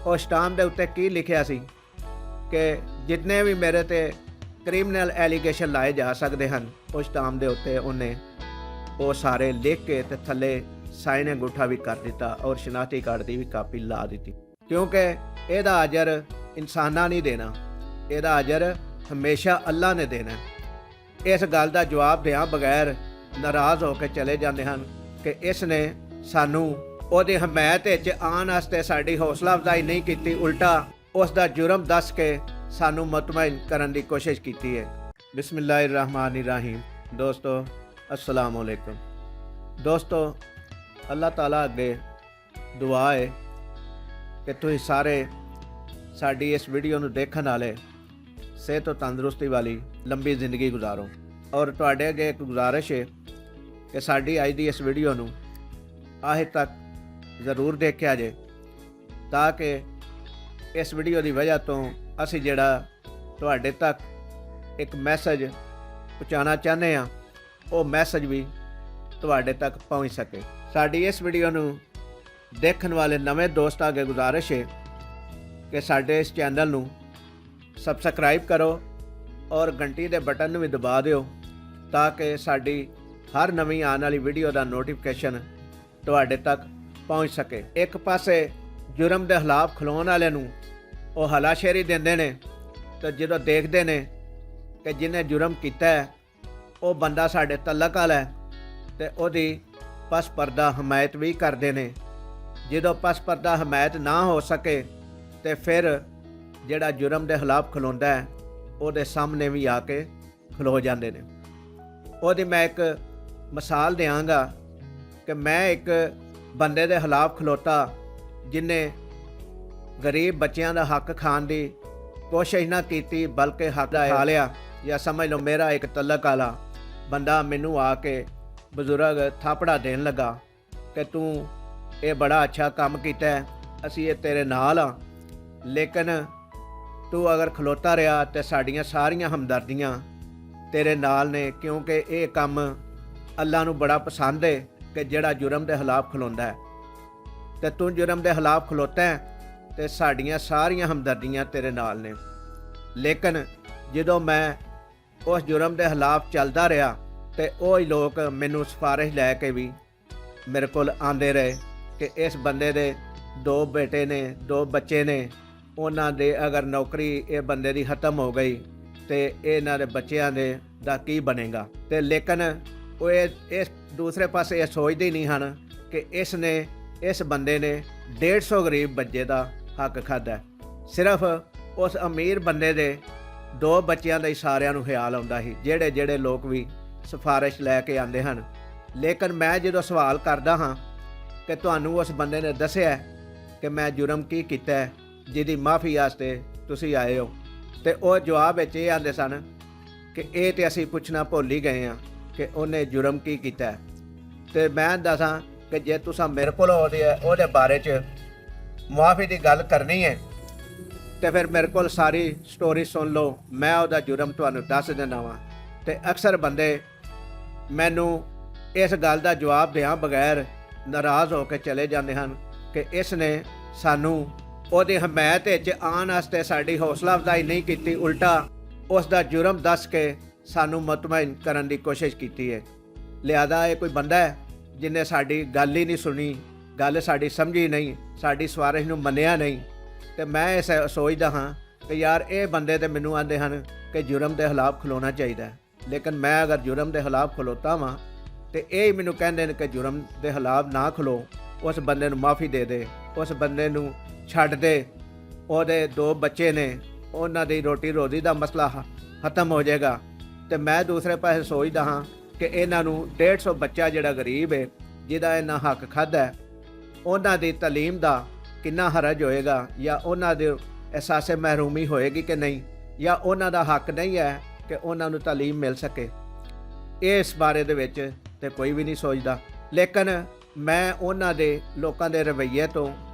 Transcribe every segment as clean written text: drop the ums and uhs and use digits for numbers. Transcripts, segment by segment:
ਉਹ ਸਟਾਂਪ ਦੇ ਉੱਤੇ ਕੀ ਲਿਖਿਆ ਸੀ ਕਿ ਜਿੰਨੇ ਵੀ ਮੇਰੇ ਤੇ ਕ੍ਰਿਮੀਨਲ ਐਲੀਗੇਸ਼ਨ ਲਾਏ ਜਾ ਸਕਦੇ ਹਨ, ਉਸ ਸਟਾਂਪ ਦੇ ਉੱਤੇ ਉਹਨੇ ਉਹ ਸਾਰੇ ਲਿਖ ਕੇ ਤੇ ਥੱਲੇ ਸਾਈਨ ਅੰਗੂਠਾ ਵੀ ਕਰ ਦਿੱਤਾ ਔਰ ਸ਼ਨਾਖਤੀ ਕਾਰਡ ਦੀ ਵੀ ਕਾਪੀ ਲਾ ਦਿੱਤੀ। ਕਿਉਂਕਿ ਇਹਦਾ ਅਜਰ ਇਨਸਾਨਾਂ ਨਹੀਂ ਦੇਣਾ, ਇਹਦਾ ਅਜਰ ਹਮੇਸ਼ਾ ਅੱਲਾ ਨੇ ਦੇਣਾ। ਇਸ ਗੱਲ ਦਾ ਜਵਾਬ ਦਿਆਂ ਬਗੈਰ ਨਾਰਾਜ਼ ਹੋ ਕੇ ਚਲੇ ਜਾਂਦੇ ਹਨ ਕਿ ਇਸ ਨੇ ਸਾਨੂੰ ਉਹਦੀ ਹਮਾਇਤ ਵਿੱਚ ਆਉਣ ਵਾਸਤੇ ਸਾਡੀ ਹੌਸਲਾ ਅਫਜ਼ਾਈ ਨਹੀਂ ਕੀਤੀ, ਉਲਟਾ ਉਸ ਦਾ ਜੁਰਮ ਦੱਸ ਕੇ ਸਾਨੂੰ ਮੁਤਮਈਨ ਕਰਨ ਦੀ ਕੋਸ਼ਿਸ਼ ਕੀਤੀ ਹੈ। ਬਿਸਮਿल्लाहिर्रहमानिर्रहीम। ਦੋਸਤੋ अस्सलाम वालेकुम। ਦੋਸਤੋ ਅੱਲਾਹ ਤਾਲਾ ਅੱਗੇ ਦੁਆ ਹੈ ਕਿ ਤੁਸੀਂ ਸਾਰੇ ਸਾਡੀ ਇਸ ਵੀਡੀਓ ਨੂੰ ਦੇਖਣ ਵਾਲੇ ਸਿਹਤ ਤੇ ਤੰਦਰੁਸਤੀ ਵਾਲੀ ਲੰਬੀ ਜ਼ਿੰਦਗੀ ਗੁਜ਼ਾਰੋ। ਔਰ ਤੁਹਾਡੇ ਅੱਗੇ ਇੱਕ ਗੁਜ਼ਾਰਿਸ਼ ਹੈ ਕਿ ਸਾਡੀ ਅੱਜ ਦੀ ਇਸ ਵੀਡੀਓ ਨੂੰ ਆਖਿਰ ਤੱਕ ਜ਼ਰੂਰ ਦੇਖਿਆ ਜੇ, ਤਾਂ ਕਿ ਇਸ ਵੀਡੀਓ ਦੀ ਵਜ੍ਹਾ ਤੋਂ ਅਸੀਂ ਜਿਹੜਾ ਤੁਹਾਡੇ ਤੱਕ ਇੱਕ ਮੈਸੇਜ ਪਹੁੰਚਾਉਣਾ ਚਾਹੁੰਦੇ ਹਾਂ, ਉਹ ਮੈਸੇਜ ਵੀ ਤੁਹਾਡੇ ਤੱਕ ਪਹੁੰਚ ਸਕੇ। ਸਾਡੀ ਇਸ ਵੀਡੀਓ ਨੂੰ ਦੇਖਣ ਵਾਲੇ ਨਵੇਂ ਦੋਸਤਾਂ ਅੱਗੇ ਗੁਜ਼ਾਰਿਸ਼ ਹੈ ਕਿ ਸਾਡੇ ਇਸ ਚੈਨਲ ਨੂੰ ਸਬਸਕ੍ਰਾਈਬ ਕਰੋ ਔਰ ਘੰਟੀ ਦੇ ਬਟਨ ਨੂੰ ਵੀ ਦਬਾ ਦਿਓ, ਤਾਂ ਕਿ ਸਾਡੀ ਹਰ ਨਵੀਂ ਆਉਣ ਵਾਲੀ ਵੀਡੀਓ ਦਾ ਨੋਟੀਫਿਕੇਸ਼ਨ ਤੁਹਾਡੇ ਤੱਕ ਪਹੁੰਚ ਸਕੇ। ਇੱਕ ਪਾਸੇ ਜੁਰਮ ਦੇ ਖਿਲਾਫ ਖਲੋਣ ਵਾਲਿਆਂ ਨੂੰ ਉਹ ਹਲਾਸ਼ੇਰੀ ਦਿੰਦੇ ਨੇ, ਤੇ ਜਦੋਂ ਦੇਖਦੇ ਨੇ ਕਿ ਜਿਹਨੇ ਜੁਰਮ ਕੀਤਾ ਹੈ ਉਹ ਬੰਦਾ ਸਾਡੇ ਤਲਕ ਵਾਲਾ ਹੈ, ਤੇ ਉਹਦੀ ਪਸ ਪਰਦਾ ਹਮਾਇਤ ਵੀ ਕਰਦੇ ਨੇ। ਜਦੋਂ ਪਸ ਪਰਦਾ ਹਮਾਇਤ ਨਾ ਹੋ ਸਕੇ ਤੇ ਫਿਰ ਜਿਹੜਾ ਜੁਰਮ ਦੇ ਖਿਲਾਫ ਖਲੋਂਦਾ ਹੈ ਉਹਦੇ ਸਾਹਮਣੇ ਵੀ ਆ ਕੇ ਖਲੋ ਜਾਂਦੇ ਨੇ। ਉਹਦੀ ਮੈਂ ਇੱਕ ਮਿਸਾਲ ਦਿਆਂਗਾ ਕਿ ਮੈਂ ਇੱਕ ਬੰਦੇ ਦੇ ਖਿਲਾਫ ਖਲੋਤਾ ਜਿਨੇ ਗਰੀਬ ਬੱਚਿਆਂ ਦਾ ਹੱਕ ਖਾਣ ਦੀ ਕੋਸ਼ਿਸ਼ ਨਾ ਕੀਤੀ, ਬਲਕਿ ਹੱਕ ਦਾ ਖਾ ਲਿਆ। ਜਾਂ ਸਮਝ ਲਓ ਮੇਰਾ ਇੱਕ ਤਲਕ ਵਾਲਾ ਬੰਦਾ ਮੈਨੂੰ ਆ ਕੇ ਬਜ਼ੁਰਗ ਥਾਪੜਾ ਦੇਣ ਲੱਗਾ ਕਿ ਤੂੰ ਇਹ ਬੜਾ ਅੱਛਾ ਕੰਮ ਕੀਤਾ, ਅਸੀਂ ਇਹ ਤੇਰੇ ਨਾਲ ਆ, ਲੇਕਿਨ ਤੂੰ ਅਗਰ ਖਲੋਤਾ ਰਿਹਾ ਤੇ ਸਾਡੀਆਂ ਸਾਰੀਆਂ ਹਮਦਰਦੀਆਂ ਤੇਰੇ ਨਾਲ ਨੇ, ਕਿਉਂਕਿ ਇਹ ਕੰਮ ਅੱਲਾ ਨੂੰ ਬੜਾ ਪਸੰਦ ਹੈ ਕਿ ਜਿਹੜਾ ਜੁਰਮ ਦੇ ਖਿਲਾਫ ਖਲੋਂਦਾ ਹੈ, ਤੇ ਤੂੰ ਜੁਰਮ ਦੇ ਖਿਲਾਫ ਖਲੋਤਾ ਹੈ ਤੇ ਸਾਡੀਆਂ ਸਾਰੀਆਂ ਹਮਦਰਦੀਆਂ ਤੇਰੇ ਨਾਲ ਨੇ। ਲੇਕਿਨ ਜਦੋਂ ਮੈਂ ਉਸ ਜੁਰਮ ਦੇ ਖਿਲਾਫ ਚੱਲਦਾ ਰਿਹਾ ਤੇ ਉਹ ਹੀ ਲੋਕ ਮੈਨੂੰ ਸਿਫਾਰਿਸ਼ ਲੈ ਕੇ ਵੀ ਮੇਰੇ ਕੋਲ ਆਉਂਦੇ ਰਹੇ ਕਿ ਇਸ ਬੰਦੇ ਦੇ 2 ਬੇਟੇ ਨੇ, 2 ਬੱਚੇ ਨੇ, ਉਹਨਾਂ ਦੇ ਅਗਰ ਨੌਕਰੀ ਇਹ ਬੰਦੇ ਦੀ ਖਤਮ ਹੋ ਗਈ ਤੇ ਇਹਨਾਂ ਦੇ ਬੱਚਿਆਂ ਦੇ ਦਾ ਕੀ ਬਣੇਗਾ। ਤੇ ਲੇਕਿਨ ਉਹ ਇਸ ਦੂਸਰੇ ਪਾਸੇ ਇਹ ਸੋਚਦੇ ਨਹੀਂ ਹਨ ਕਿ ਇਸ ਬੰਦੇ ਨੇ 150 ਗਰੀਬ ਬੱਚੇ ਦਾ ਹੱਕ ਖਾਧਾ। ਸਿਰਫ ਉਸ ਅਮੀਰ ਬੰਦੇ ਦੇ 2 ਬੱਚਿਆਂ ਦਾ ਹੀ ਸਾਰਿਆਂ ਨੂੰ ਖਿਆਲ ਆਉਂਦਾ ਸੀ, ਜਿਹੜੇ ਲੋਕ ਵੀ ਸਿਫਾਰਿਸ਼ ਲੈ ਕੇ ਆਉਂਦੇ ਹਨ। ਲੇਕਿਨ ਮੈਂ ਜਦੋਂ ਸਵਾਲ ਕਰਦਾ ਹਾਂ ਕਿ ਤੁਹਾਨੂੰ ਉਸ ਬੰਦੇ ਨੇ ਦੱਸਿਆ ਕਿ ਮੈਂ ਜੁਰਮ ਕੀ ਕੀਤਾ ਜਿਹਦੀ ਮਾਫੀ ਵਾਸਤੇ ਤੁਸੀਂ ਆਏ ਹੋ, ਤੇ ਉਹ ਜਵਾਬ ਵਿੱਚ ਇਹ ਆਉਂਦੇ ਸਨ ਕਿ ਇਹ ਤੇ ਅਸੀਂ ਪੁੱਛਣਾ ਭੁੱਲ ਹੀ ਗਏ ਹਾਂ ਕਿ ਉਹਨੇ ਜੁਰਮ ਕੀ ਕੀਤਾ। ਤੇ ਮੈਂ ਦੱਸਾਂ ਕਿ ਜੇ ਤੁਸੀਂ ਮੇਰੇ ਕੋਲ ਉਹਦੇ ਬਾਰੇ 'ਚ ਮੁਆਫੀ ਦੀ ਗੱਲ ਕਰਨੀ ਹੈ ਤੇ ਫਿਰ ਮੇਰੇ ਕੋਲ ਸਾਰੀ ਸਟੋਰੀ ਸੁਣ ਲਓ, ਮੈਂ ਉਹਦਾ ਜੁਰਮ ਤੁਹਾਨੂੰ ਦੱਸ ਦਿੰਦਾ ਵਾਂ। ਤੇ ਅਕਸਰ ਬੰਦੇ ਮੈਨੂੰ ਇਸ ਗੱਲ ਦਾ ਜਵਾਬ ਦਿਆਂ ਬਗੈਰ ਨਾਰਾਜ਼ ਹੋ ਕੇ ਚਲੇ ਜਾਂਦੇ ਹਨ ਕਿ ਇਸ ਨੇ ਸਾਨੂੰ ਉਹਦੀ ਹਮਾਇਤ ਵਿੱਚ ਆਉਣ ਵਾਸਤੇ ਸਾਡੀ ਹੌਸਲਾ ਅਫਜ਼ਾਈ ਨਹੀਂ ਕੀਤੀ, ਉਲਟਾ ਉਸ ਦਾ ਜੁਰਮ ਦੱਸ ਕੇ ਸਾਨੂੰ ਮੁਤਮਈਨ ਕਰਨ ਦੀ ਕੋਸ਼ਿਸ਼ ਕੀਤੀ ਹੈ। ਲਿਹਾਜ਼ਾ ਇਹ ਕੋਈ ਬੰਦਾ ਹੈ ਜਿਹਨੇ ਸਾਡੀ ਗੱਲ ਹੀ ਨਹੀਂ ਸੁਣੀ, ਗੱਲ ਸਾਡੀ ਸਮਝੀ ਨਹੀਂ, ਸਾਡੀ ਸਿਫਾਰਿਸ਼ ਨੂੰ ਮੰਨਿਆ ਨਹੀਂ। ਤੇ ਮੈਂ ਇਸ ਸੋਚਦਾ ਹਾਂ ਕਿ ਯਾਰ ਇਹ ਬੰਦੇ ਤੇ ਮੈਨੂੰ ਆਉਂਦੇ ਹਨ ਕਿ ਜੁਰਮ ਦੇ ਖਿਲਾਫ ਖਲੋਣਾ ਚਾਹੀਦਾ, ਲੇਕਿਨ ਮੈਂ ਅਗਰ ਜੁਰਮ ਦੇ ਖਿਲਾਫ ਖਲੋਤਾ ਵਾਂ ਤੇ ਇਹ ਹੀ ਮੈਨੂੰ ਕਹਿੰਦੇ ਨੇ ਕਿ ਜੁਰਮ ਦੇ ਖਿਲਾਫ ਨਾ ਖਲੋ, ਉਸ ਬੰਦੇ ਨੂੰ ਮਾਫੀ ਦੇ ਦੇ, ਉਸ ਬੰਦੇ ਨੂੰ ਛੱਡ ਦੇ, ਉਹਦੇ 2 ਬੱਚੇ ਨੇ, ਉਹਨਾਂ ਦੀ ਰੋਟੀ ਰੋਜ਼ੀ ਦਾ ਮਸਲਾ ਖਤਮ ਹੋ ਜਾਏਗਾ। ਤੇ ਮੈਂ ਦੂਸਰੇ ਪਾਸੇ ਸੋਚਦਾ ਹਾਂ ਕਿ ਇਹਨਾਂ ਨੂੰ 150 ਬੱਚਾ ਜਿਹੜਾ ਗਰੀਬ ਹੈ, ਜਿਹਦਾ ਇਹਨਾਂ ਹੱਕ ਖਾਧਾ, ਉਹਨਾਂ ਦੀ ਤਾਲੀਮ ਦਾ ਕਿੰਨਾ ਹਰਜ ਹੋਏਗਾ, ਜਾਂ ਉਹਨਾਂ ਦੇ ਅਹਿਸਾਸੇ ਮਹਿਰੂਮੀ ਹੋਏਗੀ ਕਿ ਨਹੀਂ, ਜਾਂ ਉਹਨਾਂ ਦਾ ਹੱਕ ਨਹੀਂ ਹੈ ਕਿ ਉਹਨਾਂ ਨੂੰ ਤਾਲੀਮ ਮਿਲ ਸਕੇ। ਇਸ ਬਾਰੇ ਦੇ ਵਿੱਚ ਤੇ ਕੋਈ ਵੀ ਨਹੀਂ ਸੋਚਦਾ। ਲੇਕਿਨ ਮੈਂ ਉਹਨਾਂ ਦੇ ਲੋਕਾਂ ਦੇ ਰਵੱਈਏ ਤੋਂ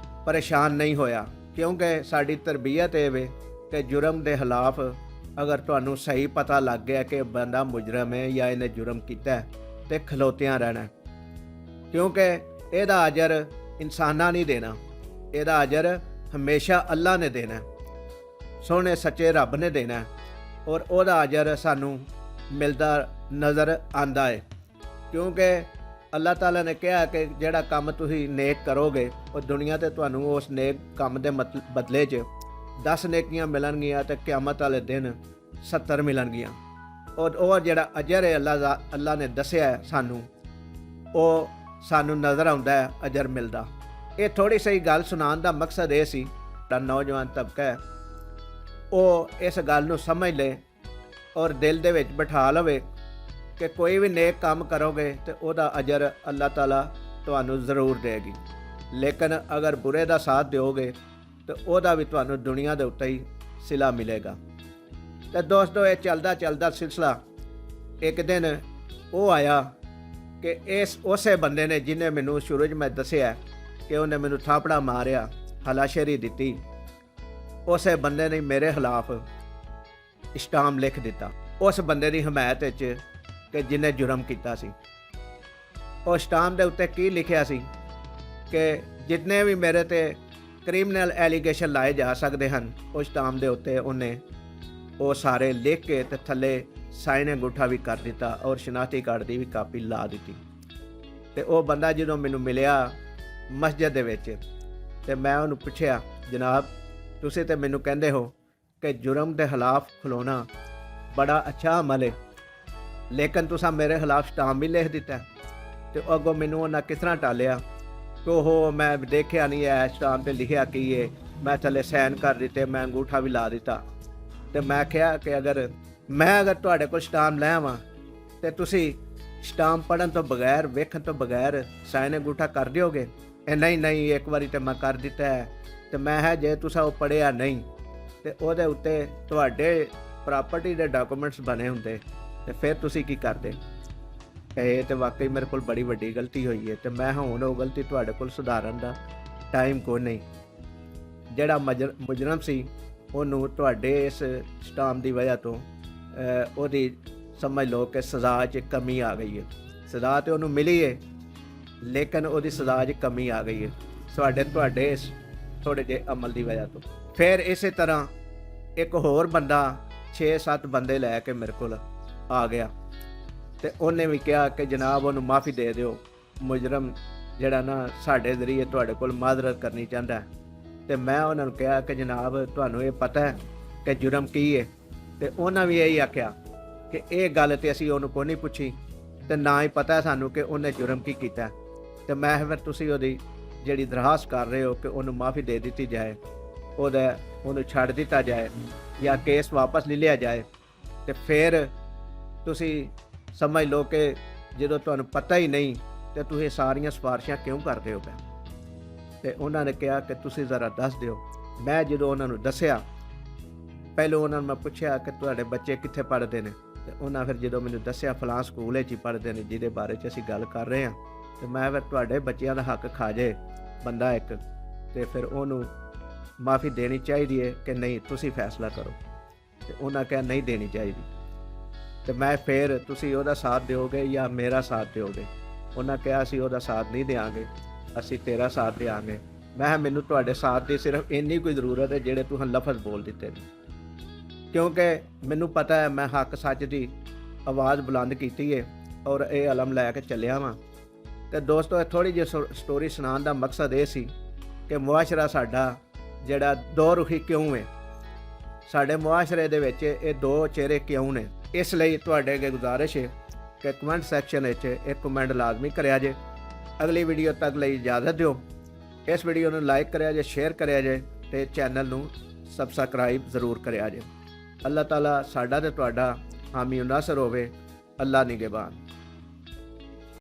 ਪਰੇਸ਼ਾਨ ਨਹੀਂ ਹੋਇਆ, ਕਿਉਂਕਿ ਸਾਡੀ ਤਰਬੀਅਤ ਇਹ ਵੇ ਕਿ ਜੁਰਮ ਦੇ ਖਿਲਾਫ ਅਗਰ ਤੁਹਾਨੂੰ ਸਹੀ ਪਤਾ ਲੱਗ ਗਿਆ ਕਿ ਬੰਦਾ ਮੁਜਰਮ ਹੈ ਜਾਂ ਇਹਨੇ ਜੁਰਮ ਕੀਤਾ ਤੇ ਖਲੋਤਿਆਂ ਰਹਿਣਾ, ਕਿਉਂਕਿ ਇਹਦਾ ਅਜਰ ਇਨਸਾਨਾਂ ਨਹੀਂ ਦੇਣਾ, ਇਹਦਾ ਅਜਰ ਹਮੇਸ਼ਾ ਅੱਲਾ ਨੇ ਦੇਣਾ, ਸੋਹਣੇ ਸੱਚੇ ਰੱਬ ਨੇ ਦੇਣਾ, ਔਰ ਉਹਦਾ ਅਜਰ ਸਾਨੂੰ ਮਿਲਦਾ ਨਜ਼ਰ ਆਂਦਾ ਹੈ। ਕਿਉਂਕਿ ਅੱਲਾਹ ਤਾਲਾ ਨੇ ਕਿਹਾ ਕਿ ਜਿਹੜਾ ਕੰਮ ਤੁਸੀਂ ਨੇਕ ਕਰੋਗੇ ਉਹ ਦੁਨੀਆ ਤੇ ਤੁਹਾਨੂੰ ਉਸ ਨੇਕ ਕੰਮ ਦੇ ਬਦਲੇ 'ਚ 10 ਨੇਕੀਆਂ ਮਿਲਣਗੀਆਂ ਤੇ ਕਿਆਮਤ ਵਾਲੇ ਦਿਨ 70 ਮਿਲਣਗੀਆਂ। ਔਰ ਉਹ ਜਿਹੜਾ ਅਜਰ ਹੈ ਅੱਲਾ ਨੇ ਦੱਸਿਆ ਸਾਨੂੰ, ਉਹ ਸਾਨੂੰ ਨਜ਼ਰ ਆਉਂਦਾ ਹੈ ਅਜਰ ਮਿਲਦਾ। ਇਹ ਥੋੜ੍ਹੀ ਸਹੀ ਗੱਲ ਸੁਣਾਉਣ ਦਾ ਮਕਸਦ ਇਹ ਸੀ ਜਿਹੜਾ ਨੌਜਵਾਨ ਤਬਕਾ ਹੈ ਉਹ ਇਸ ਗੱਲ ਨੂੰ ਸਮਝ ਲੇ ਔਰ ਦਿਲ ਦੇ ਵਿੱਚ ਬਿਠਾ ਲਵੇ ਕਿ ਕੋਈ ਵੀ ਨੇਕ ਕੰਮ ਕਰੋਗੇ ਤੇ ਉਹਦਾ ਅਜਰ ਅੱਲਾਹ ਤਾਲਾ ਤੁਹਾਨੂੰ ਜ਼ਰੂਰ ਦੇਗੀ, ਲੇਕਿਨ ਅਗਰ ਬੁਰੇ ਦਾ ਸਾਥ ਦਿਓਗੇ ਤੇ ਉਹਦਾ ਵੀ ਤੁਹਾਨੂੰ ਦੁਨੀਆ ਦੇ ਉੱਤੇ ਹੀ ਸਿਲਾ ਮਿਲੇਗਾ। ਤੇ ਦੋਸਤੋ, ਇਹ ਚੱਲਦਾ ਸਿਲਸਿਲਾ ਇੱਕ ਦਿਨ ਉਹ ਆਇਆ ਕਿ ਉਸੇ ਬੰਦੇ ਨੇ ਜਿਹਨੇ ਮੈਨੂੰ ਸ਼ੁਰੂ 'ਚ ਮੈਂ ਦੱਸਿਆ ਕਿ ਉਹਨੇ ਮੈਨੂੰ ਥਾਪੜਾ ਮਾਰਿਆ, ਹਲਾਸ਼ੇਰੀ ਦਿੱਤੀ, ਉਸੇ ਬੰਦੇ ਨੇ ਮੇਰੇ ਖਿਲਾਫ ਇਸਟਾਮ ਲਿਖ ਦਿੱਤਾ ਉਸ ਬੰਦੇ ਦੀ ਹਮਾਇਤ ਵਿੱਚ ਕਿ ਜਿਹਨੇ ਜੁਰਮ ਕੀਤਾ ਸੀ। ਉਹ ਇਸਟਾਮ ਦੇ ਉੱਤੇ ਕੀ ਲਿਖਿਆ ਸੀ ਕਿ ਜਿੰਨੇ ਵੀ ਮੇਰੇ ਤੇ ਕ੍ਰਿਮੀਨਲ ਐਲੀਗੇਸ਼ਨ ਲਾਏ ਜਾ ਸਕਦੇ ਹਨ, ਉਹ ਇਸਟਾਮ ਦੇ ਉੱਤੇ ਉਹਨੇ ਉਹ ਸਾਰੇ ਲਿਖ ਕੇ ਤੇ ਥੱਲੇ ਸਾਈਨ ਅੰਗੂਠਾ ਵੀ ਕਰ ਦਿੱਤਾ ਔਰ ਸ਼ਨਾਖਤੀ ਕਾਰਡ ਦੀ ਵੀ ਕਾਪੀ ਲਾ ਦਿੱਤੀ। ਤੇ ਉਹ ਬੰਦਾ ਜਦੋਂ ਮੈਨੂੰ ਮਿਲਿਆ ਮਸਜਿਦ ਦੇ ਵਿੱਚ ਤੇ ਮੈਂ ਉਹਨੂੰ ਪੁੱਛਿਆ, ਜਨਾਬ ਤੁਸੀਂ ਤੇ ਮੈਨੂੰ ਕਹਿੰਦੇ ਹੋ ਕਿ ਜੁਰਮ ਦੇ ਖਿਲਾਫ ਖਲੋਣਾ ਬੜਾ ਅੱਛਾ ਅਮਲ ਹੈ, ਲੇਕਿਨ ਤੁਸੀਂ ਮੇਰੇ ਖਿਲਾਫ ਸਟਾਮ ਵੀ ਲਿਖ ਦਿੱਤਾ। ਤੇ ਅੱਗੋਂ ਮੈਨੂੰ ਉਹਨਾਂ ਕਿਸ ਤਰ੍ਹਾਂ ਟਾਲਿਆ ਕਿ ਉਹ ਮੈਂ ਦੇਖਿਆ ਨਹੀਂ ਹੈ ਸਟਾਮ 'ਤੇ ਲਿਖਿਆ ਕੀ ਹੈ, ਮੈਂ ਥੱਲੇ ਸਾਈਨ ਕਰ ਦਿੱਤੇ, ਮੈਂ ਅੰਗੂਠਾ ਵੀ ਲਾ ਦਿੱਤਾ। ਤੇ ਮੈਂ ਕਿਹਾ ਕਿ ਅਗਰ ਤੁਹਾਡੇ ਕੋਲ ਸਟਾਮ ਲੈ ਆਵਾਂ ਤੇ ਤੁਸੀਂ ਸਟਾਮ ਪੜ੍ਹਨ ਤੋਂ ਬਗੈਰ, ਵੇਖਣ ਤੋਂ ਬਗੈਰ ਸਾਈਨ ਅੰਗੂਠਾ ਕਰ ਦਿਓਗੇ? ਨਹੀਂ, ਇੱਕ ਵਾਰੀ ਤੇ ਮੈਂ ਕਰ ਦਿੱਤਾ ਹੈ। ਤੇ ਮੈਂ ਹੈ ਜੇ ਤੁਸੀਂ ਉਹ ਪੜ੍ਹਿਆ ਨਹੀਂ ਤੇ ਉਹਦੇ ਉੱਤੇ ਤੁਹਾਡੇ ਪ੍ਰਾਪਰਟੀ ਦੇ ਡਾਕੂਮੈਂਟਸ ਬਣੇ ਹੁੰਦੇ ਤੇ ਫਿਰ ਤੁਸੀਂ ਕੀ ਕਰਦੇ? ਇਹ ਤੇ ਵਾਕਈ ਮੇਰੇ ਕੋਲ ਬੜੀ ਵੱਡੀ ਗਲਤੀ ਹੋਈ ਹੈ ਤੇ ਮੈਂ ਹੁਣ ਉਹ ਗਲਤੀ ਤੁਹਾਡੇ ਕੋਲ ਸੁਧਾਰਨ ਦਾ ਟਾਈਮ ਕੋਈ ਨਹੀਂ। ਜਿਹੜਾ ਮੁਜਰਮ ਸੀ ਉਹਨੂੰ ਤੁਹਾਡੇ ਇਸ ਸਟਾਮ ਦੀ ਵਜ੍ਹਾ ਤੋਂ ਉਹਦੀ ਸਮਝ ਲਓ ਕਿ ਸਜ਼ਾ 'ਚ ਕਮੀ ਆ ਗਈ ਹੈ। ਸਜ਼ਾ ਤੇ ਉਹਨੂੰ ਮਿਲੀ ਹੈ ਲੇਕਿਨ ਉਹਦੀ ਸਜ਼ਾ 'ਚ ਕਮੀ ਆ ਗਈ ਹੈ ਤੁਹਾਡੇ ਇਸ ਥੋੜ੍ਹੇ ਜਿਹੇ ਅਮਲ ਦੀ ਵਜ੍ਹਾ ਤੋਂ। ਫਿਰ ਇਸੇ ਤਰ੍ਹਾਂ ਇੱਕ ਹੋਰ ਬੰਦਾ 6-7 ਬੰਦੇ ਲੈ ਕੇ ਮੇਰੇ ਕੋਲ ਆ ਗਿਆ ਤੇ ਉਹਨੇ ਵੀ ਕਿਹਾ ਕਿ ਜਨਾਬ ਉਹਨੂੰ ਮਾफ़ੀ ਦੇ ਦਿਓ, ਮੁਜਰਮ ਜਿਹੜਾ ਨਾ ਸਾਡੇ ਜ਼ਰੀਏ ਤੁਹਾਡੇ ਕੋਲ ਮਾਜ਼ਰਤ ਕਰਨੀ ਚਾਹੁੰਦਾ। ਤੇ ਮੈਂ ਉਹਨਾਂ ਨੂੰ ਕਿਹਾ ਕਿ ਜਨਾਬ ਤੁਹਾਨੂੰ ਇਹ ਪਤਾ ਹੈ ਕਿ ਜੁਰਮ ਕੀ ਹੈ? ਤੇ ਉਹਨਾਂ ਵੀ ਇਹੀ ਆਖਿਆ ਕਿ ਇਹ ਗੱਲ ਤੇ ਅਸੀਂ ਉਹਨੂੰ ਕੋਈ ਨਹੀਂ ਪੁੱਛੀ ਤੇ ਨਾ ਹੀ ਪਤਾ ਸਾਨੂੰ ਕਿ ਉਹਨੇ ਜੁਰਮ ਕੀ ਕੀਤਾ। ਤੇ ਮੈਂ ਫਿਰ ਤੁਸੀਂ ਉਹਦੀ ਜਿਹੜੀ ਦਰਖਾਸਤ ਕਰ ਰਹੇ ਹੋ ਕਿ ਉਹਨੂੰ ਮਾफ़ੀ ਦੇ ਦਿੱਤੀ ਜਾਏ, ਉਹਨੂੰ ਛੱਡ ਦਿੱਤਾ ਜਾਏ ਜਾਂ ਕੇਸ ਵਾਪਸ ਲੈ ਲਿਆ ਜਾਏ। ਤੇ ਫਿਰ ਤੁਸੀਂ ਸਮਝ ਲਓ ਕਿ ਜਦੋਂ ਤੁਹਾਨੂੰ ਪਤਾ ਹੀ ਨਹੀਂ ਤੇ ਤੁਸੀਂ ਸਾਰੀਆਂ ਸਿਫਾਰਿਸ਼ਾਂ ਕਿਉਂ ਕਰਦੇ ਹੋ? ਤੇ ਉਹਨਾਂ ਨੇ ਕਿਹਾ ਕਿ ਤੁਸੀਂ ਜ਼ਰਾ ਦੱਸ ਦਿਓ। ਮੈਂ ਜਦੋਂ ਉਹਨਾਂ ਨੂੰ ਦੱਸਿਆ, ਪਹਿਲਾਂ ਉਹਨਾਂ ਨੂੰ ਮੈਂ ਪੁੱਛਿਆ ਕਿ ਤੁਹਾਡੇ ਬੱਚੇ ਕਿੱਥੇ ਪੜ੍ਹਦੇ ਨੇ? ਤੇ ਉਹਨਾਂ ਫਿਰ ਜਦੋਂ ਮੈਨੂੰ ਦੱਸਿਆ ਫਲਾਂ ਸਕੂਲ ਵਿੱਚ ਹੀ ਪੜ੍ਹਦੇ ਨੇ ਜਿਹਦੇ ਬਾਰੇ 'ਚ ਅਸੀਂ ਗੱਲ ਕਰ ਰਹੇ ਹਾਂ। ਤੇ ਮੈਂ ਫਿਰ ਤੁਹਾਡੇ ਬੱਚਿਆਂ ਦਾ ਹੱਕ ਖਾ ਜੇ ਬੰਦਾ ਇੱਕ, ਤੇ ਫਿਰ ਉਹਨੂੰ ਮਾफ़ੀ ਦੇਣੀ ਚਾਹੀਦੀ ਹੈ ਕਿ ਨਹੀਂ? ਤੁਸੀਂ ਫੈਸਲਾ ਕਰੋ। ਤੇ ਉਹਨਾਂ ਕਿਹਾ ਨਹੀਂ ਦੇਣੀ ਚਾਹੀਦੀ। ਤੇ ਮੈਂ ਫਿਰ ਤੁਸੀਂ ਉਹਦਾ ਸਾਥ ਦਿਓਗੇ ਜਾਂ ਮੇਰਾ ਸਾਥ ਦਿਓਗੇ? ਉਹਨਾਂ ਕਿਹਾ ਅਸੀਂ ਉਹਦਾ ਸਾਥ ਨਹੀਂ ਦਿਆਂਗੇ, ਅਸੀਂ ਤੇਰਾ ਸਾਥ ਦਿਆਂਗੇ। ਮੈਂ ਮੈਨੂੰ ਤੁਹਾਡੇ ਸਾਥ ਦੀ ਸਿਰਫ ਇੰਨੀ ਕੋਈ ਜ਼ਰੂਰਤ ਹੈ ਜਿਹੜੇ ਤੁਸੀਂ ਲਫ਼ਜ਼ ਬੋਲ ਦਿੱਤੇ ਨੇ, ਕਿਉਂਕਿ ਮੈਨੂੰ ਪਤਾ ਹੈ ਮੈਂ ਹੱਕ ਸੱਚ ਦੀ ਆਵਾਜ਼ ਬੁਲੰਦ ਕੀਤੀ ਹੈ ਔਰ ਇਹ ਇਲਮ ਲੈ ਕੇ ਚੱਲਿਆ ਵਾਂ। ਤੇ ਦੋਸਤੋ, ਇਹ ਥੋੜ੍ਹੀ ਜਿਹੀ ਸਟੋਰੀ ਸੁਣਾਉਣ ਦਾ ਮਕਸਦ ਇਹ ਸੀ ਕਿ ਮੁਆਸ਼ਰਾ ਸਾਡਾ ਜਿਹੜਾ ਦੋ ਰੁਖੀ ਕਿਉਂ ਹੈ, ਸਾਡੇ ਮੁਆਸ਼ਰੇ ਦੇ ਵਿੱਚ ਇਹ ਦੋ ਚਿਹਰੇ ਕਿਉਂ ਨੇ। ਇਸ ਲਈ ਤੁਹਾਡੇ ਅੱਗੇ ਗੁਜ਼ਾਰਿਸ਼ ਹੈ ਕਿ ਕਮੈਂਟ ਸੈਕਸ਼ਨ ਵਿੱਚ ਇੱਕ ਕਮੈਂਟ ਲਾਜ਼ਮੀ ਕਰਿਆ ਜੇ। ਅਗਲੀ ਵੀਡੀਓ ਤੱਕ ਲਈ ਇਜਾਜ਼ਤ ਦਿਓ। ਇਸ ਵੀਡੀਓ ਨੂੰ ਲਾਈਕ ਕਰਿਆ ਜੇ, ਸ਼ੇਅਰ ਕਰਿਆ ਜੇ ਤੇ ਚੈਨਲ ਨੂੰ ਸਬਸਕ੍ਰਾਈਬ ਜ਼ਰੂਰ ਕਰਿਆ ਜੇ। ਅੱਲਾਹ ਤਾਲਾ ਸਾਡਾ ਤੇ ਤੁਹਾਡਾ ਹਾਮੀ ਨਾਸਰ ਹੋਵੇ। ਅੱਲਾ ਨਿਗਹਿਬਾਨ।